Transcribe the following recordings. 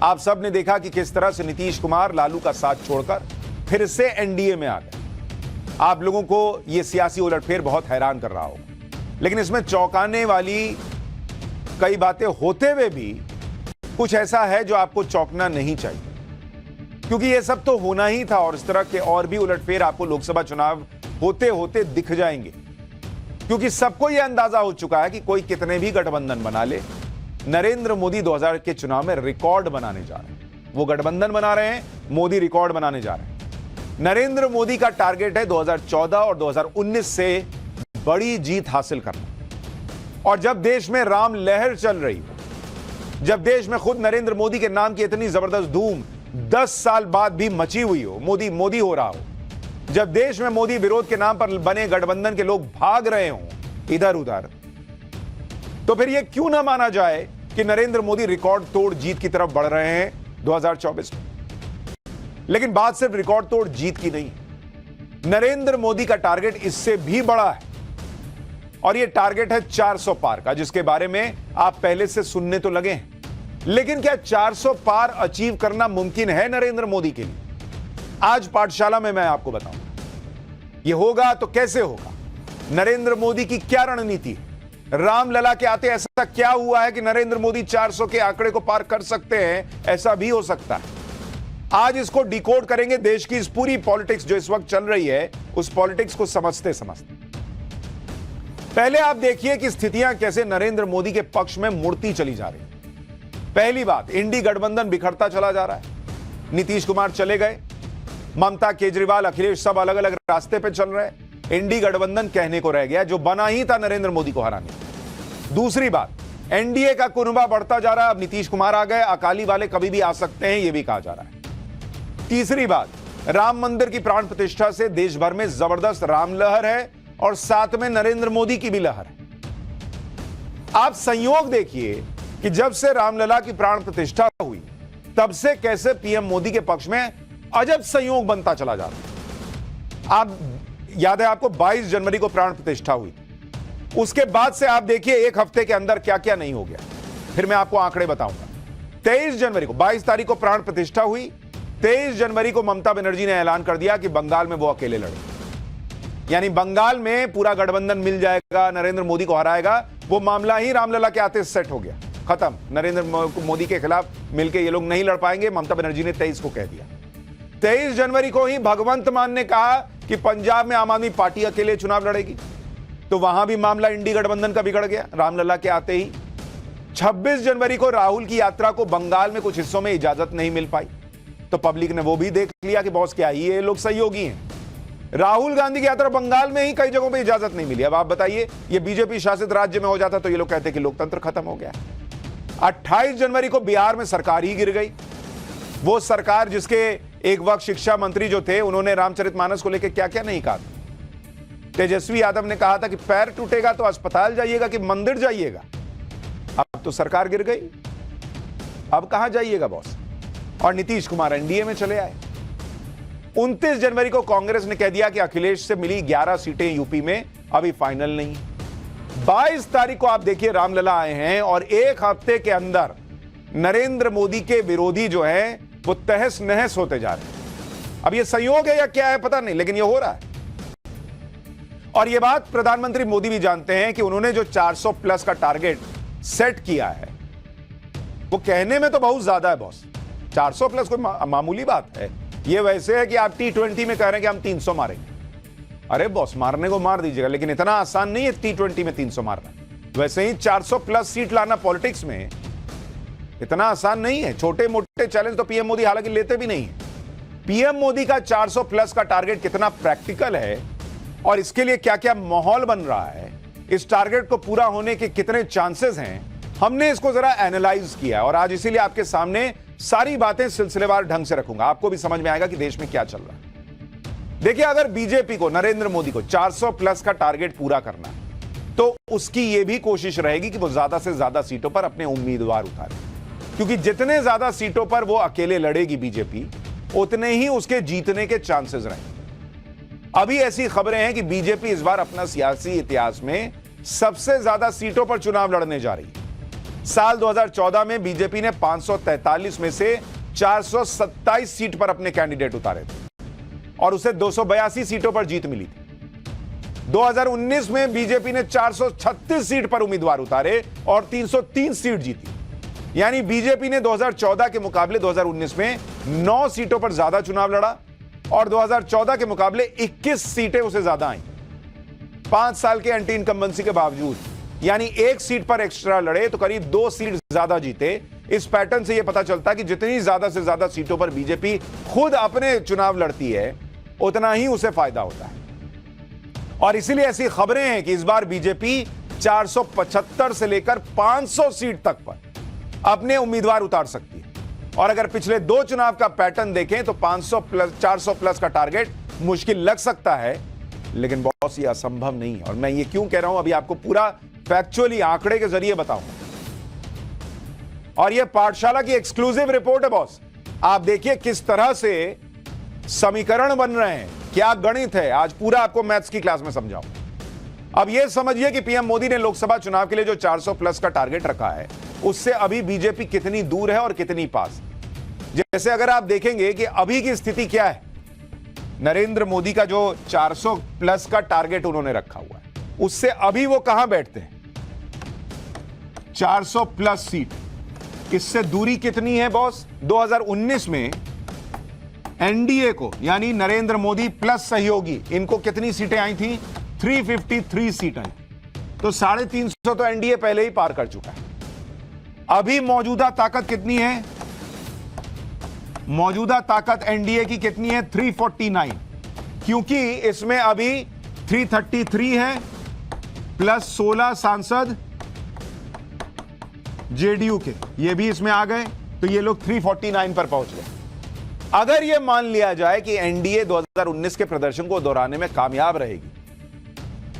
आप सब ने देखा कि किस तरह से नीतीश कुमार लालू का साथ छोड़कर फिर से एनडीए में आ गए। आप लोगों को यह सियासी उलटफेर बहुत हैरान कर रहा होगा, लेकिन इसमें चौंकाने वाली कई बातें होते हुए भी कुछ ऐसा है जो आपको चौंकना नहीं चाहिए, क्योंकि यह सब तो होना ही था और इस तरह के और भी उलटफेर आपको लोकसभा चुनाव होते होते दिख जाएंगे। क्योंकि सबको यह अंदाजा हो चुका है कि कोई कितने भी गठबंधन बना ले, नरेंद्र मोदी 2000 के चुनाव में रिकॉर्ड बनाने जा रहे हैं। वो गठबंधन बना रहे हैं, मोदी रिकॉर्ड बनाने जा रहे हैं। नरेंद्र मोदी का टारगेट है 2014 और 2019 से बड़ी जीत हासिल करना। और जब देश में राम लहर चल रही हो, जब देश में खुद नरेंद्र मोदी के नाम की इतनी जबरदस्त धूम 10 साल बाद भी मची हुई हो, मोदी मोदी हो रहा हो, जब देश में मोदी विरोध के नाम पर बने गठबंधन के लोग भाग रहे हों इधर उधर, तो फिर यह क्यों ना माना जाए कि नरेंद्र मोदी रिकॉर्ड तोड़ जीत की तरफ बढ़ रहे हैं 2024 में। लेकिन बात सिर्फ रिकॉर्ड तोड़ जीत की नहीं, नरेंद्र मोदी का टारगेट इससे भी बड़ा है और यह टारगेट है 400 पार का, जिसके बारे में आप पहले से सुनने तो लगे हैं। लेकिन क्या 400 पार अचीव करना मुमकिन है नरेंद्र मोदी के लिए? आज पाठशाला में मैं आपको बताऊंगा यह होगा तो कैसे होगा, नरेंद्र मोदी की क्या रणनीति है, रामलला के आते ऐसा क्या हुआ है कि नरेंद्र मोदी 400 के आंकड़े को पार कर सकते हैं, ऐसा भी हो सकता है। आज इसको डिकोड करेंगे, देश की इस पूरी पॉलिटिक्स जो इस वक्त चल रही है उस पॉलिटिक्स को समझते समझते। पहले आप देखिए कि स्थितियां कैसे नरेंद्र मोदी के पक्ष में मुड़ती चली जा रही है। पहली बात, इंडी गठबंधन बिखरता चला जा रहा है। नीतीश कुमार चले गए, ममता, केजरीवाल, अखिलेश सब अलग अलग रास्ते पे चल रहे हैं। इंडी गठबंधन कहने को रह गया जो बना ही था नरेंद्र मोदी को हराने। दूसरी बात, एनडीए का कुनबा बढ़ता जा रहा है। अब नीतीश कुमार आ गए, अकाली वाले कभी भी आ सकते हैं, यह भी कहा जा रहा है। तीसरी बात, राम मंदिर की प्राण प्रतिष्ठा से देश भर में जबरदस्त राम लहर है और साथ में नरेंद्र मोदी की भी लहर है। आप संयोग देखिए कि जब से रामलला की प्राण प्रतिष्ठा हुई तब से कैसे पीएम मोदी के पक्ष में अजब संयोग बनता चला जा रहा है। आप याद है आपको 22 जनवरी को प्राण प्रतिष्ठा हुई, उसके बाद से आप देखिए एक हफ्ते के अंदर क्या क्या नहीं हो गया। फिर मैं आपको आंकड़े बताऊंगा। 23 जनवरी को, 22 तारीख को प्राण प्रतिष्ठा हुई, 23 जनवरी को ममता बनर्जी ने ऐलान कर दिया कि बंगाल में वो अकेले लड़े, यानी बंगाल में पूरा गठबंधन मिल जाएगा, नरेंद्र मोदी को हराएगा। वो मामला ही रामलला के आते सेट हो गया, खत्म। नरेंद्र मोदी के खिलाफ मिलकर ये लोग नहीं लड़ पाएंगे, ममता बनर्जी ने 23 को कह दिया। 23 जनवरी को ही भगवंत मान ने कहा कि पंजाब में आम आदमी पार्टी अकेले चुनाव लड़ेगी, तो वहां भी मामला इंडी गठबंधन का बिगड़ गया रामलला के आते ही। 26 जनवरी को राहुल की यात्रा को बंगाल में कुछ हिस्सों में इजाजत नहीं मिल पाई, तो पब्लिक ने वो भी देख लिया कि बॉस क्या ही ये लोग सहयोगी हैं। राहुल गांधी की यात्रा बंगाल में ही कई जगहों पे इजाजत नहीं मिली। अब आप बताइए, ये बीजेपी शासित राज्य में हो जाता तो ये लोग कहते कि लोकतंत्र खत्म हो गया। 28 जनवरी को बिहार में सरकार ही गिर गई। वो सरकार जिसके एक वक्त शिक्षा मंत्री जो थे, उन्होंने रामचरितमानस को लेकर क्या क्या नहीं कहा। तेजस्वी यादव ने कहा था कि पैर टूटेगा तो अस्पताल जाइएगा कि मंदिर जाइएगा। अब तो सरकार गिर गई, अब कहां जाइएगा बॉस। और नीतीश कुमार एनडीए में चले आए। 29 जनवरी को कांग्रेस ने कह दिया कि अखिलेश से मिली 11 सीटें यूपी में अभी फाइनल नहीं। 22 तारीख को आप देखिए रामलला आए हैं और एक हफ्ते के अंदर नरेंद्र मोदी के विरोधी जो है वो तहस नहस होते जा रहे हैं। अब ये संयोग है या क्या है पता नहीं, लेकिन ये हो रहा है। और ये बात प्रधानमंत्री मोदी भी जानते हैं कि उन्होंने जो 400 प्लस का टारगेट सेट किया है वो कहने में तो बहुत ज्यादा है बॉस। 400 प्लस कोई मामूली बात है। ये वैसे है कि आप T20 में कह रहे हैं कि हम 300 मारेंगे। अरे बॉस, मारने को मार दीजिएगा, लेकिन इतना आसान नहीं है T20 में 300 मारना। वैसे ही 400 प्लस सीट लाना पॉलिटिक्स में इतना आसान नहीं है। छोटे मोटे चैलेंज तो पीएम मोदी हालांकि लेते भी नहीं है। पीएम मोदी का 400 प्लस का टारगेट कितना प्रैक्टिकल है और इसके लिए क्या क्या माहौल बन रहा है, इस टारगेट को पूरा होने के कितने चांसेस हैं, हमने इसको जरा एनालाइज किया और आज इसीलिए आपके सामने सारी बातें सिलसिलेवार ढंग से रखूंगा। आपको भी समझ में आएगा कि देश में क्या चल रहा है। देखिए, अगर बीजेपी को, नरेंद्र मोदी को 400 प्लस का टारगेट पूरा करना है तो उसकी यह भी कोशिश रहेगी कि वो ज्यादा से ज्यादा सीटों पर अपने उम्मीदवार उतारे, क्योंकि जितने ज्यादा सीटों पर वो अकेले लड़ेगी बीजेपी, उतने ही उसके जीतने के चांसेस रहेंगे। अभी ऐसी खबरें हैं कि बीजेपी इस बार अपना सियासी इतिहास में सबसे ज्यादा सीटों पर चुनाव लड़ने जा रही है। साल 2014 में बीजेपी ने 543 में से 427 सीट पर अपने कैंडिडेट उतारे थे और उसे 282 सीटों पर जीत मिली थी। 2019 में बीजेपी ने 436 सीट पर उम्मीदवार उतारे और 303 सीट जीती। यानी बीजेपी ने 2014 के मुकाबले 2019 में 9 सीटों पर ज्यादा चुनाव लड़ा और 2014 के मुकाबले 21 सीटें उसे ज्यादा आई। 5 साल के एंटी इनकम्बेंसी के बावजूद, यानी 1 सीट पर एक्स्ट्रा लड़े तो करीब 2 सीट ज्यादा जीते। इस पैटर्न से यह पता चलता है कि जितनी ज्यादा से ज्यादा सीटों पर बीजेपी खुद अपने चुनाव लड़ती है, उतना ही उसे फायदा होता है। और इसीलिए ऐसी खबरें हैं कि इस बार बीजेपी 475 से लेकर 500 सीट तक पर अपने उम्मीदवार उतार सकती है। और अगर पिछले 2 चुनाव का पैटर्न देखें तो 500 प्लस 400 प्लस का टारगेट मुश्किल लग सकता है, लेकिन बॉस ये असंभव नहीं है। और मैं ये क्यों कह रहा हूं, अभी आपको पूरा फैक्चुअली आंकड़े के जरिए बताऊंगा। और ये पाठशाला की एक्सक्लूसिव रिपोर्ट है बॉस। आप देखिए किस तरह से समीकरण बन रहे हैं, क्या गणित है। आज पूरा आपको मैथ्स की क्लास में समझाऊं। अब यह समझिए कि पीएम मोदी ने लोकसभा चुनाव के लिए जो 400 प्लस का टारगेट रखा है, उससे अभी बीजेपी कितनी दूर है और कितनी पास। जैसे अगर आप देखेंगे कि अभी की स्थिति क्या है, नरेंद्र मोदी का जो 400 प्लस का टारगेट उन्होंने रखा हुआ है, उससे अभी वो कहां बैठते हैं, 400 प्लस सीट। इससे दूरी कितनी है बॉस? 2019 में एनडीए को, यानी नरेंद्र मोदी प्लस सहयोगी, इनको कितनी सीटें आई थी? 353 सीट आई। तो 350 तो एनडीए पहले ही पार कर चुका है। अभी मौजूदा ताकत कितनी है? मौजूदा ताकत एनडीए की कितनी है? 349, क्योंकि इसमें अभी 333 है प्लस 16 सांसद जेडीयू के, ये भी इसमें आ गए, तो ये लोग 349 पर पहुंच गए। अगर यह मान लिया जाए कि एनडीए 2019 के प्रदर्शन को दोहराने में कामयाब रहेगी,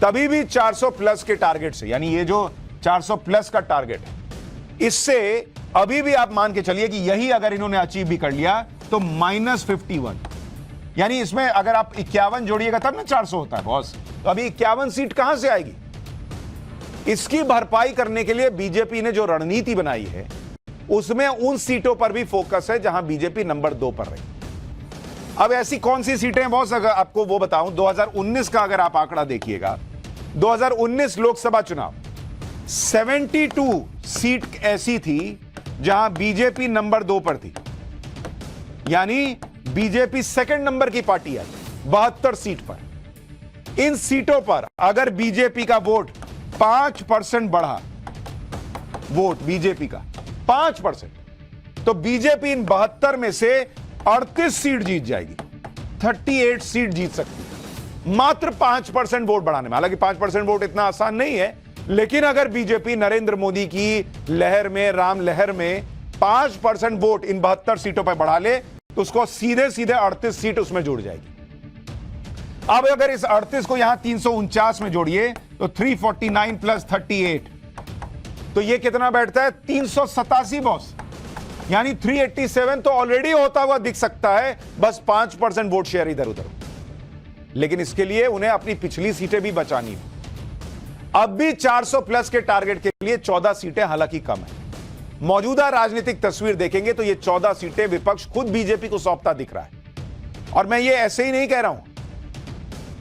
तभी भी 400 प्लस के टारगेट से, यानी ये जो 400 प्लस का टारगेट है, इससे अभी भी आप मान के चलिए कि यही अगर इन्होंने अचीव भी कर लिया तो -51, यानी इसमें अगर आप 51 जोड़िएगा तब ना 400 होता है बॉस। तो अभी 51 सीट कहां से आएगी? इसकी भरपाई करने के लिए बीजेपी ने जो रणनीति बनाई है, उसमें उन सीटों पर भी फोकस है जहां बीजेपी नंबर 2 पर रही। अब ऐसी कौन सी सीटें हैं बॉस? अगर आपको वो बताऊं, 2019 का अगर आप आंकड़ा देखिएगा, 2019 लोकसभा चुनाव 72 सीट ऐसी थी जहां बीजेपी नंबर 2 पर थी, यानी बीजेपी सेकंड नंबर की पार्टी आई 72 सीट पर। इन सीटों पर अगर बीजेपी का वोट 5% बढ़ा, वोट बीजेपी का 5%, तो बीजेपी इन 72 में से 38 सीट जीत जाएगी, 38 सीट जीत सकती है मात्र 5% वोट बढ़ाने में। हालांकि 5% वोट इतना आसान नहीं है, लेकिन अगर बीजेपी नरेंद्र मोदी की लहर में, राम लहर में 5% वोट इन 72 सीटों पर बढ़ा ले, तो उसको सीधे सीधे 38 सीट उसमें जुड़ जाएगी। अब अगर इस 38 को यहां 349 में जोड़िए तो 349 प्लस 38, तो ये कितना बैठता है? 387 बॉस, यानी 387 तो ऑलरेडी होता हुआ दिख सकता है, बस 5% वोट शेयर इधर उधर। लेकिन इसके लिए उन्हें अपनी पिछली सीटें भी बचानी है। अब भी 400 प्लस के टारगेट के लिए 14 सीटें हालांकि कम है। मौजूदा राजनीतिक तस्वीर देखेंगे तो ये 14 सीटें विपक्ष खुद बीजेपी को सौंपता दिख रहा है। और मैं ये ऐसे ही नहीं कह रहा हूं,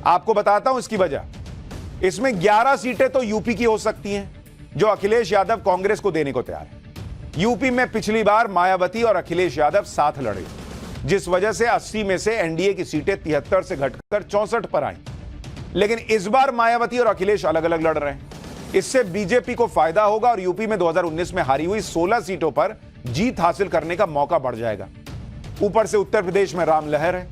आपको बताता हूं इसकी वजह। इसमें 11 सीटें तो यूपी की हो सकती हैं, जो अखिलेश यादव कांग्रेस को देने को तैयार है। यूपी में पिछली बार मायावती और अखिलेश यादव साथ लड़े, जिस वजह से 80 में से एनडीए की सीटें 73 से घटकर 64 पर आई। लेकिन इस बार मायावती और अखिलेश अलग अलग लड़ रहे हैं। इससे बीजेपी को फायदा होगा और यूपी में 2019 में हारी हुई 16 सीटों पर जीत हासिल करने का मौका बढ़ जाएगा। ऊपर से उत्तर प्रदेश में राम लहर है,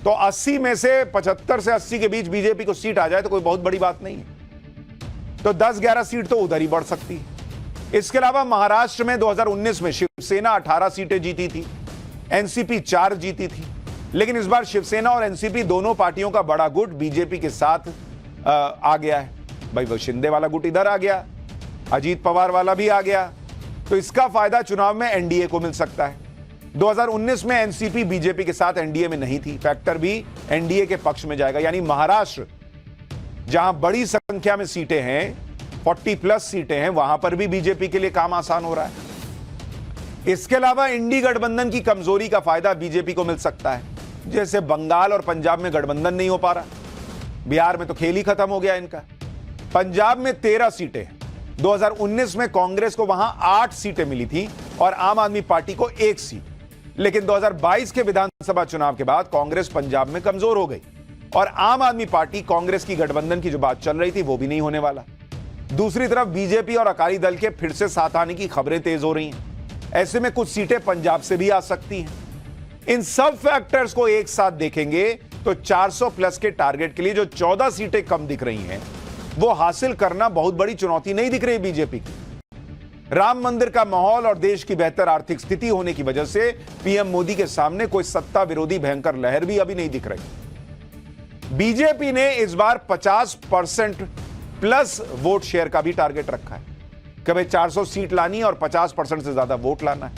तो 80 में से 75 से 80 के बीच बीजेपी को सीट आ जाए तो कोई बहुत बड़ी बात नहीं है। तो 10-11 सीट तो उधर ही बढ़ सकती है। इसके अलावा महाराष्ट्र में 2019 में शिवसेना 18 सीटें जीती थी, एनसीपी 4 जीती थी। लेकिन इस बार शिवसेना और एनसीपी दोनों पार्टियों का बड़ा गुट बीजेपी के साथ आ गया है। भाई वो शिंदे वाला गुट इधर आ गया, अजीत पवार वाला भी आ गया, तो इसका फायदा चुनाव में एनडीए को मिल सकता है। 2019 में एनसीपी बीजेपी के साथ एनडीए में नहीं थी, फैक्टर भी एनडीए के पक्ष में जाएगा। यानी महाराष्ट्र जहां बड़ी संख्या में सीटें हैं, 40+ सीटें हैं, वहां पर भी बीजेपी के लिए काम आसान हो रहा है। इसके अलावा इंडी गठबंधन की कमजोरी का फायदा बीजेपी को मिल सकता है। जैसे बंगाल और पंजाब में गठबंधन नहीं हो पा रहा, बिहार में तो खेल ही खत्म हो गया इनका। पंजाब में 13 सीटें हैं। 2019 में कांग्रेस को वहां 8 सीटें मिली थी और आम आदमी पार्टी को 1 सीट। लेकिन 2022 के विधानसभा चुनाव के बाद कांग्रेस पंजाब में कमजोर हो गई और आम आदमी पार्टी कांग्रेस की गठबंधन की जो बात चल रही थी वो भी नहीं होने वाला। दूसरी तरफ बीजेपी और अकाली दल के फिर से साथ आने की खबरें तेज हो रही हैं। ऐसे में कुछ सीटें पंजाब से भी आ सकती हैं। इन सब फैक्टर्स को एक साथ देखेंगे तो 400+ के टारगेट के लिए जो 14 सीटें कम दिख रही हैं वो हासिल करना बहुत बड़ी चुनौती नहीं दिख रही बीजेपी की। राम मंदिर का माहौल और देश की बेहतर आर्थिक स्थिति होने की वजह से पीएम मोदी के सामने कोई सत्ता विरोधी भयंकर लहर भी अभी नहीं दिख रही। बीजेपी ने इस बार 50% वोट शेयर का भी टारगेट रखा है कि भाई 400 सीट लानी है और 50% से ज्यादा वोट लाना है।